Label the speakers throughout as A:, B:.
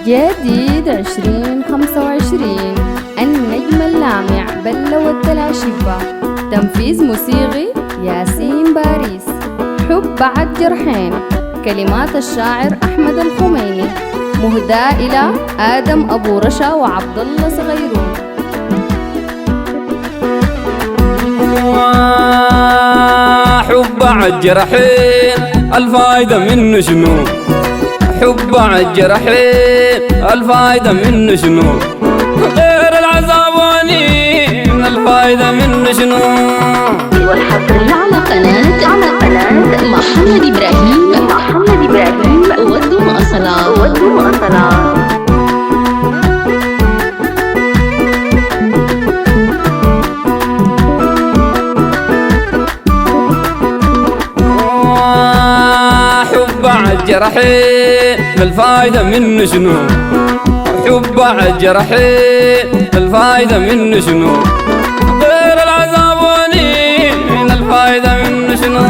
A: جديد 2025 النجم اللامع بلة والدلاشبة. تنفيذ موسيقي ياسين باريس. حب بعد جرحين. كلمات الشاعر أحمد الخميني. مهداة إلى آدم أبو رشا وعبد الله صغيرون.
B: حب بعد جرحين الفايدة منه شنو؟ حب عالجرحين الفايدة منه شنو؟ غير العذاب ونين الفايدة منه شنو؟
C: والحصري على قناة محمد إبراهيم ودوا أصلا
B: حب عالجرحين الفايدة منه شنو؟ حب عالجرحين الفايدة منه شنو؟ غير العذاب ونين الفايدة منه شنو؟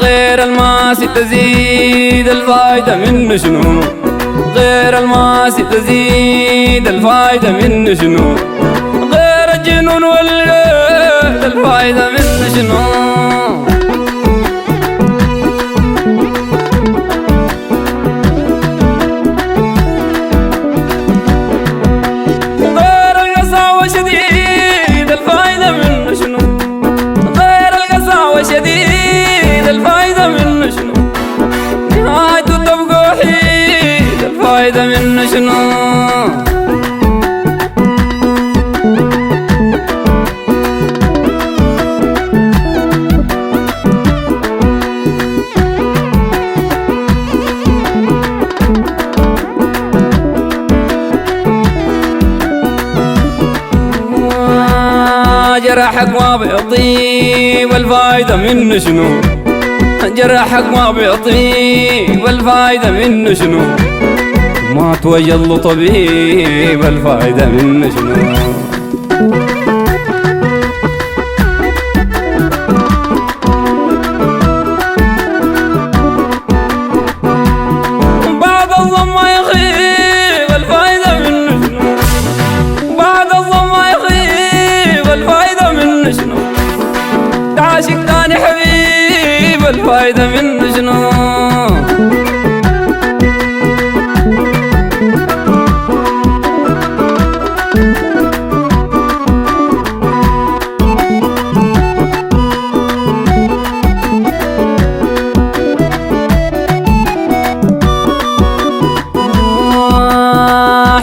B: غير الماس تزيد الفايدة منه شنو؟ غير الماس تزيد الفايدة منه شنو؟ غير الجنون والليل الفايدة منه شنو؟ غير القساوة شديد الفايدة منه شنو؟ غير القساوة شديد الفايدة منه شنو؟ نهايته تبقى وحيد الفايدة منه شنو؟ جرحك ما بيطيب الفايدة منه شنو؟ جرحك ما بيطيب الفايدة منه شنو؟ ما توجد له طبيب الفايدة منه شنو؟ بعد الظلم ما يخيب الفايدة منه شنو؟ بعد الظلم ما يخيب الفايدة منه شنو؟ تعاشق تاني حبيب الفايدة منه شنو؟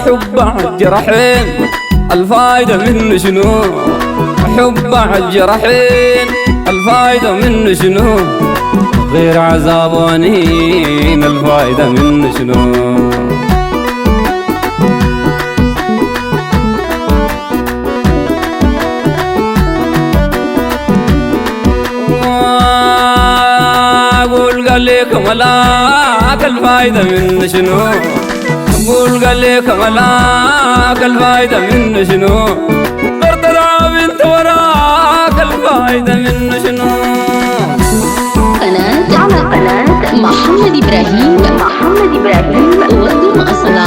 B: حب عالجرحين الفايدة منه شنو؟ حب عالجرحين الفايدة منه شنو؟ غير عذاب ونين الفايدة منه شنو؟ أقول قال لك ملاك الفايدة منه شنو؟ أقول قال لك ملاك الفايدة منه شنو؟ غير تلعب انت وراك الفايدة منه شنو؟
C: قناة محمد إبراهيم ودوا أصلا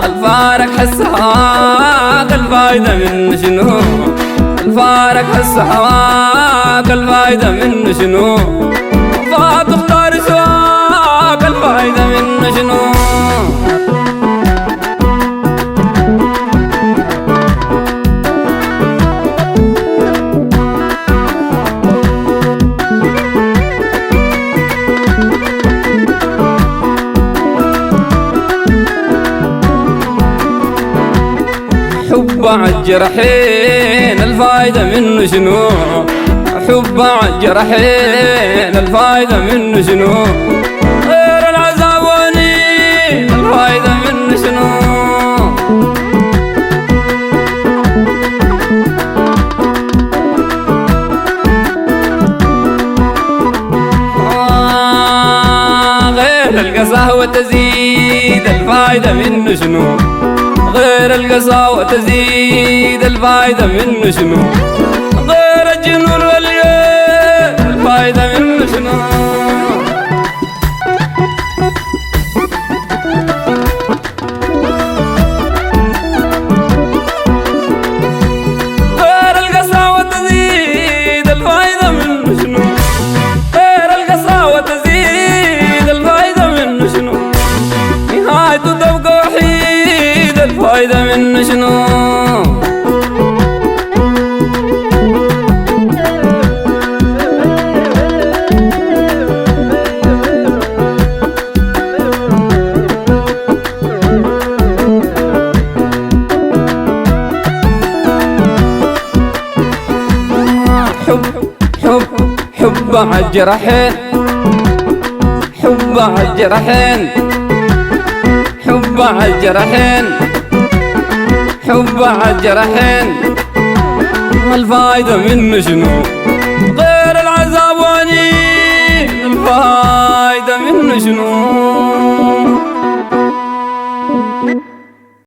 B: الفارق حساك الفايدة منه شنو؟ الفارق حساك الفايدة منه شنو؟ فاتختار سواك الفايدة منه شنو؟ حب عالجرحين الفايدة منه شنو؟ حب عالجرحين الفايدة منه شنو؟ غير العذاب القساوة تزيد الفايدة منه شنو؟ غير القساوة تزيد الفايدة منه شنو؟ غير الجنون واليد الفايدة منه شنو؟ غير القساوة تزيد الفايدة منه شنو؟ غير القساوة تزيد الفايدة منه شنو؟ نهايته تبقى وحيد الفايدة منه شنو؟ حب عالجرحين حب عالجرحين حب عالجرحين حب عالجرحين الفايدة منه شنو؟ غير العذاب ونين الفايدة منه شنو؟